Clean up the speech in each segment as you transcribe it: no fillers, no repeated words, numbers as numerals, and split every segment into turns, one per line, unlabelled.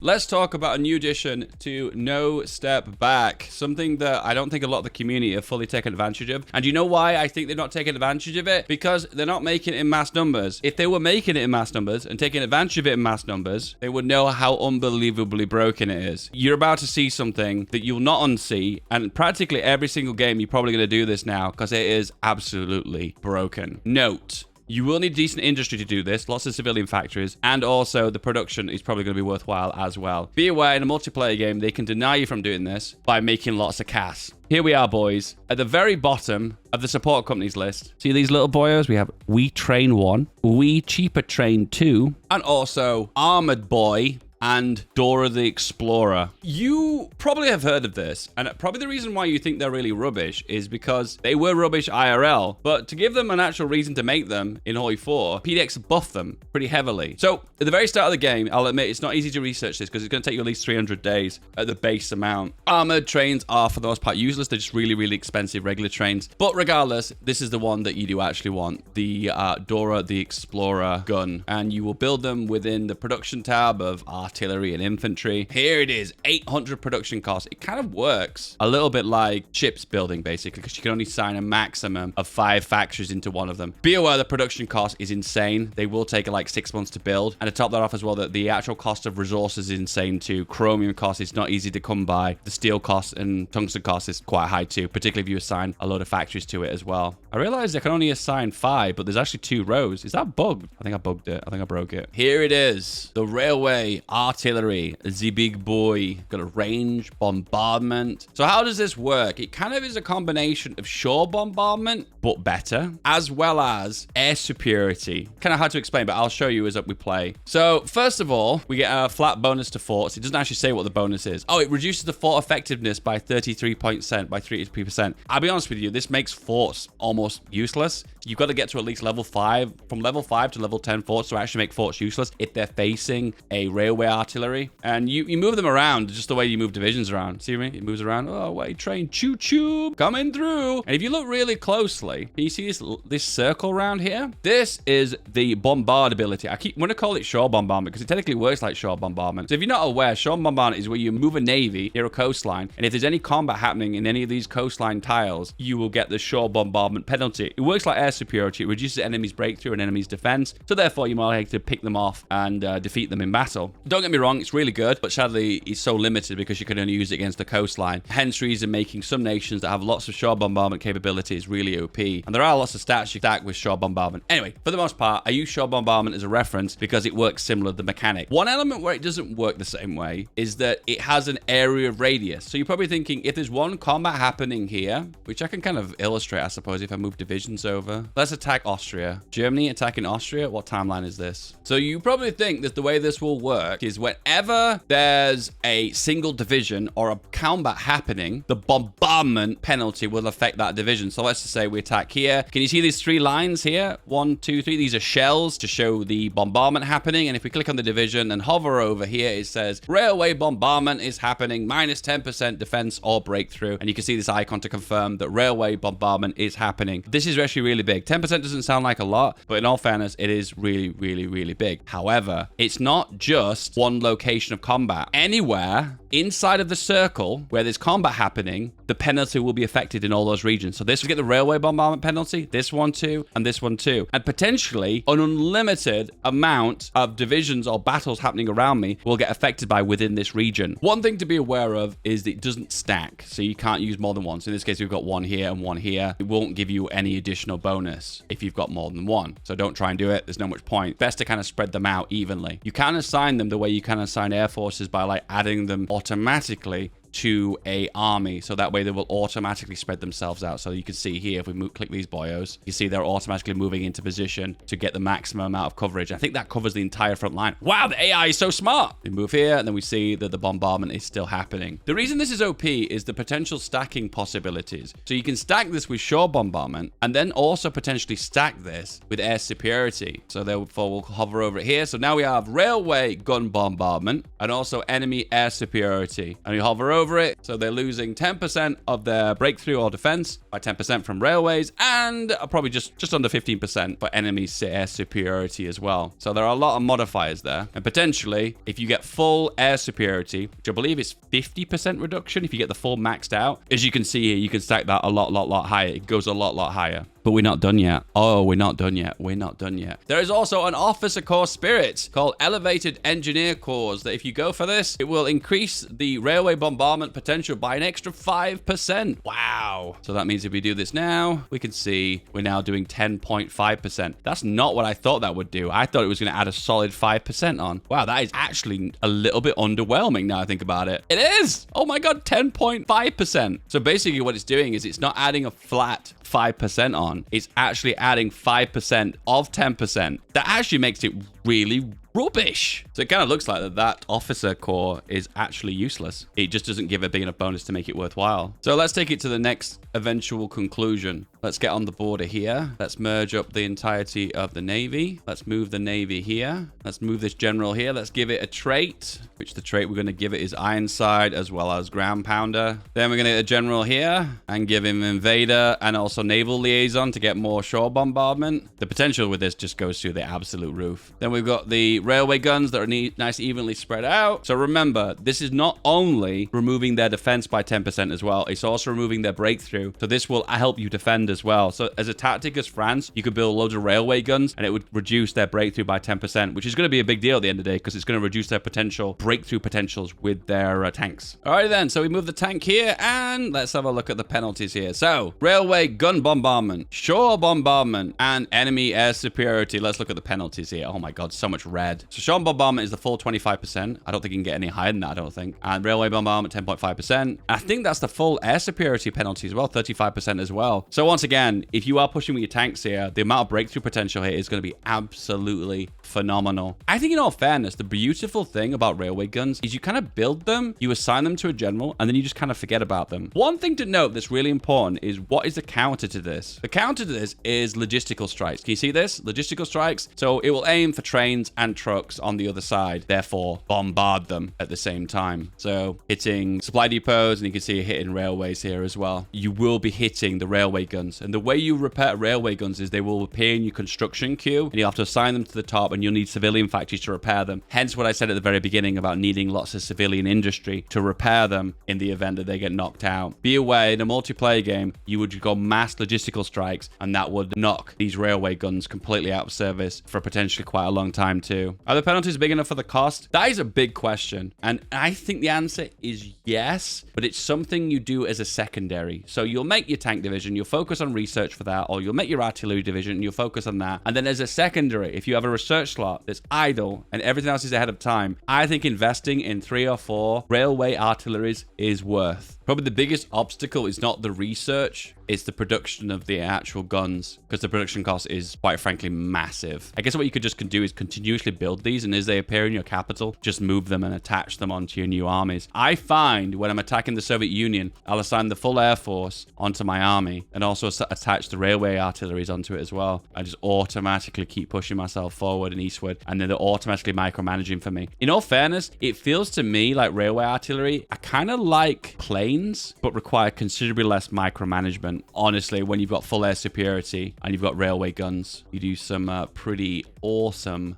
Let's talk about a new addition to No Step Back, something that I don't think a lot of the community have fully taken advantage of. And you know why I think they're not taking advantage of it? Because they're not making it in mass numbers. If they were making it in mass numbers and taking advantage of it in mass numbers, they would know how unbelievably broken it is. You're about to see something that you'll not unsee, and practically every single game you're probably going to do this now because it is absolutely broken. Note: you will need decent industry to do this, lots of civilian factories, and also the production is probably going to be worthwhile as well. Be aware, in a multiplayer game, they can deny you from doing this by making lots of cash. Here we are, boys. At the very bottom of the support companies list, see these little boyos? We have We Train 1, We Cheaper Train 2, and also Armored Boy and Dora the Explorer. You probably have heard of this, and probably the reason why you think they're really rubbish is because they were rubbish IRL, but to give them an actual reason to make them in Hoi 4, PDX buffed them pretty heavily. So at the very start of the game, I'll admit it's not easy to research this because it's going to take you at least 300 days at the base amount. Armored trains are for the most part useless. They're just really, really expensive regular trains. But regardless, this is the one that you do actually want, the Dora the Explorer gun, and you will build them within the production tab of artillery and infantry. Here it is, 800 production costs. It kind of works a little bit like ships building, basically, because you can only sign a maximum of 5 factories into one of them. Be aware the production cost is insane. They will take like 6 months to build. And to top that off as well, that the actual cost of resources is insane too. Chromium cost is not easy to come by. The steel cost and tungsten cost is quite high too, particularly if you assign a load of factories to it as well. I realized I can only assign 5, but there's actually 2 rows. Is that bugged? I think I bugged it. I think I broke it. Here it is. The railway artillery, the big boy. Got a range bombardment. So how does this work? It kind of is a combination of shore bombardment, but better, as well as air superiority. Kind of hard to explain, but I'll show you as we play. So first of all, we get a flat bonus to forts. It doesn't actually say what the bonus is. Oh, it reduces the fort effectiveness by 33% by 33%. I'll be honest with you, this makes forts almost useless. You've got to get to at least level 5. From level 5 to level 10 forts to actually make forts useless if they're facing a railway artillery. And you move them around just the way you move divisions around. See me? It moves around. Oh, wait, train. Choo-choo. Coming through. And if you look really closely, can you see this circle around here? This is the bombard ability. I'm going to call it shore bombardment because it technically works like shore bombardment. So if you're not aware, shore bombardment is where you move a navy near a coastline. And if there's any combat happening in any of these coastline tiles, you will get the shore bombardment penalty. It works like air superiority. It reduces enemies' breakthrough and enemies' defense. So therefore, you're more likely to pick them off and defeat them in battle. Don't get me wrong, it's really good, but sadly, it's so limited because you can only use it against the coastline. Hence reason making some nations that have lots of shore bombardment capabilities really OP. And there are lots of stats you stack with shore bombardment. Anyway, for the most part, I use shore bombardment as a reference because it works similar to the mechanic. One element where it doesn't work the same way is that it has an area of radius. So you're probably thinking, if there's one combat happening here, which I can kind of illustrate, I suppose, if I move divisions over. Let's attack Austria. Germany attacking Austria? What timeline is this? So you probably think that the way this will work is whenever there's a single division or a combat happening, the bombardment penalty will affect that division. So let's just say we attack here. Can you see these 3 lines here? 1, 2, 3. These are shells to show the bombardment happening. And if we click on the division and hover over here, it says railway bombardment is happening, minus 10% defense or breakthrough. And you can see this icon to confirm that railway bombardment is happening. This is actually really big. 10% doesn't sound like a lot, but in all fairness, it is really, really, really big. However, it's not just one location of combat. Anywhere inside of the circle where there's combat happening, the penalty will be affected in all those regions. So this will get the railway bombardment penalty, this one too, and this one too. And potentially an unlimited amount of divisions or battles happening around me will get affected by within this region. One thing to be aware of is that it doesn't stack. So you can't use more than one. So in this case, we've got one here and one here. It won't give you any additional bonus if you've got more than one. So don't try and do it. There's no much point. Best to kind of spread them out evenly. You can assign them the way you can assign air forces by like adding them automatically to a army, so that way they will automatically spread themselves out. So you can see here, if we click these boyos, you see they're automatically moving into position to get the maximum amount of coverage. I think that covers the entire front line. Wow, the AI is so smart. We move here, and then we see that the bombardment is still happening. The reason this is OP is the potential stacking possibilities. So you can stack this with shore bombardment, and then also potentially stack this with air superiority. So therefore, we'll hover over it here. So now we have railway gun bombardment, and also enemy air superiority. And we hover over over it. So they're losing 10% of their breakthrough or defense, by 10% from railways, and probably just under 15% for enemies' air superiority as well. So there are a lot of modifiers there. And potentially, if you get full air superiority, which I believe is 50% reduction if you get the full maxed out, as you can see here, you can stack that a lot higher. It goes a lot higher. But we're not done yet. Oh, we're not done yet. We're not done yet. There is also an officer corps spirit called Elevated Engineer Corps that if you go for this, it will increase the railway bombardment potential by an extra 5%. Wow. So that means if we do this now, we can see we're now doing 10.5%. That's not what I thought that would do. I thought it was going to add a solid 5% on. Wow, that is actually a little bit underwhelming now I think about it. It is. Oh my God, 10.5%. So basically what it's doing is it's not adding a flat 5% on. It's actually adding 5% of 10%. That actually makes it really rubbish. So it kind of looks like that officer corps is actually useless. It just doesn't give a big enough bonus to make it worthwhile. So let's take it to the next eventual conclusion. Let's get on the border here. Let's merge up the entirety of the Navy. Let's move the Navy here. Let's move this general here. Let's give it a trait, which the trait we're going to give it is Ironside as well as Ground Pounder. Then we're going to get a general here and give him Invader and also Naval Liaison to get more shore bombardment. The potential with this just goes through the absolute roof. Then we've got the railway guns that are nice evenly spread out. So remember, this is not only removing their defense by 10% as well, it's also removing their breakthrough. So this will help you defend as well. So as a tactic as France, you could build loads of railway guns and it would reduce their breakthrough by 10%, which is going to be a big deal at the end of the day because it's going to reduce their potential breakthrough potentials with their tanks. All right then, so we move the tank here and let's have a look at the penalties here. So railway gun bombardment, shore bombardment, and enemy air superiority. Let's look at the penalties here. Oh my God, so much red. So shore bombardment is the full 25%. I don't think you can get any higher than that, I don't think. And railway bombardment, 10.5%. I think that's the full air superiority penalty as well, 35% as well. So once again, if you are pushing with your tanks here, the amount of breakthrough potential here is going to be absolutely phenomenal. I think in all fairness, the beautiful thing about railway guns is you kind of build them, you assign them to a general, and then you just kind of forget about them. One thing to note that's really important is what is the counter to this? The counter to this is logistical strikes. Can you see this? Logistical strikes. So it will aim for trains and trucks on the other side, therefore bombard them at the same time. So hitting supply depots, and you can see it hitting railways here as well. You will be hitting the railway guns. And the way you repair railway guns is they will appear in your construction queue, and you have to assign them to the top, and you'll need civilian factories to repair them. Hence what I said at the very beginning about needing lots of civilian industry to repair them in the event that they get knocked out. Be aware, in a multiplayer game, you would go mass logistical strikes, and that would knock these railway guns completely out of service for potentially quite a long time too. Are the penalties big enough for the cost? That is a big question. And I think the answer is yes, but it's something you do as a secondary. So you'll make your tank division, you'll focus on research for that, or you'll make your artillery division and you'll focus on that. And then as a secondary, if you have a research slot that's idle and everything else is ahead of time, I think investing in 3 or 4 railway artilleries is worth. Probably the biggest obstacle is not the research, it's the production of the actual guns, because the production cost is quite frankly massive. I guess what you could just do is continuously build these, and as they appear in your capital, just move them and attach them onto your new armies. I find when I'm attacking the Soviet Union, I'll assign the full air force onto my army and also attach the railway artilleries onto it as well. I just automatically keep pushing myself forward and eastward, and then they're automatically micromanaging for me. In all fairness, it feels to me like railway artillery, I kind of like planes, but require considerably less micromanagement. Honestly, when you've got full air superiority and you've got railway guns, you do some pretty awesome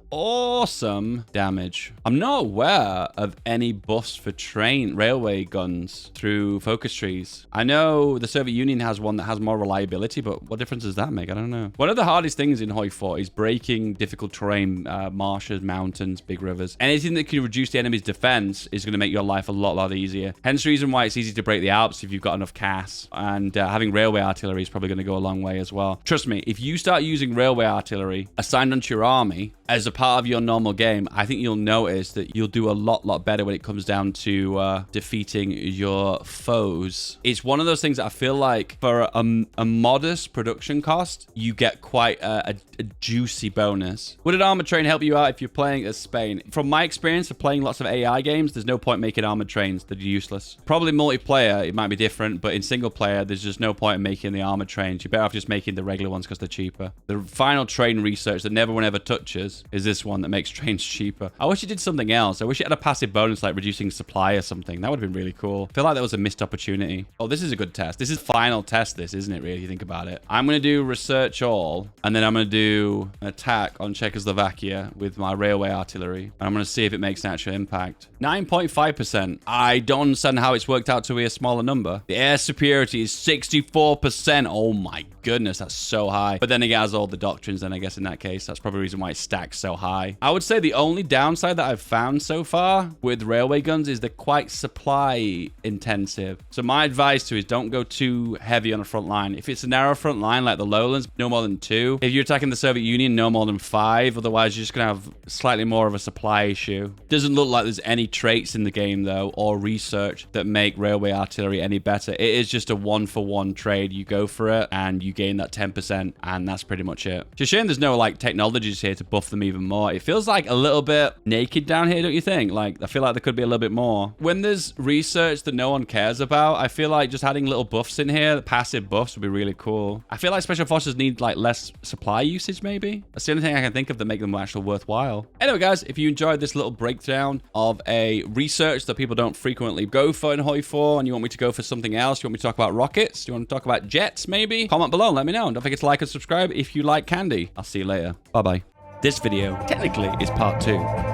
damage. I'm not aware of any buffs for railway guns through focus trees. I know the Soviet Union has one that has more reliability, but what difference does that make? I don't know. One of the hardest things in Hoi 4 is breaking difficult terrain, marshes, mountains, big rivers. Anything that can reduce the enemy's defense is going to make your life a lot easier. Hence the reason why it's easy to break the Alps if you've got enough CAS, and having railway artillery is probably going to go a long way as well. Trust me, if you start using railway artillery assigned onto your army as a part of your normal game, I think you'll notice that you'll do a lot better when it comes down to defeating your foes. It's one of those things that I feel like for a modest production cost, you get quite a juicy bonus. Would an armored train help you out if you're playing as Spain? From my experience of playing lots of AI games, there's no point making armored trains. They're useless. Probably multiplayer, it might be different, but in single player, there's just no point in making the armored trains. You're better off just making the regular ones because they're cheaper. The final train research that no one ever touches is this one that makes trains cheaper. I wish it did something else. I wish it had a passive bonus like reducing supply or something. That would have been really cool. I feel like that was a missed opportunity. Oh, this is a good test. This is final test, this, isn't it, really, if you think about it? I'm going to do research all, and then I'm going to do an attack on Czechoslovakia with my railway artillery. And I'm going to see if it makes an actual impact. 9.5%. I don't understand how it's worked out to be a smaller number. The air superiority is 64%. Oh my goodness, that's so high. But then it has all the doctrines, then I guess in that case, that's probably the reason why it stacks so high. I would say the only downside that I've found so far with railway guns is they're quite supply intensive. So my advice to you is don't go too heavy on the front line. If it's a narrow front line like the lowlands, no more than 2. If you're attacking the Soviet Union, no more than 5. Otherwise, you're just going to have slightly more of a supply issue. Doesn't look like there's any traits in the game, though, or research that make railway artillery any better. It is just a 1-for-1 trade. You go for it, and you gain that 10%, and that's pretty much it. It's a shame there's no, like, technologies here to buff them even more. It feels like a little bit naked down here, don't you think? Like, I feel like there could be a little bit more. When there's research that no one cares about, I feel like just adding little buffs in here, the passive buffs, would be really cool. I feel like special forces need, like, less supply usage, maybe? That's the only thing I can think of that make them actually worthwhile. Anyway, guys, if you enjoyed this little breakdown of a research that people don't frequently go for in Hoi 4, and you want me to go for something else, you want me to talk about rockets, do you want to talk about jets, maybe? Comment below, let me know. And don't forget to like and subscribe if you like candy. I'll see you later. Bye-bye. This video technically is part 2.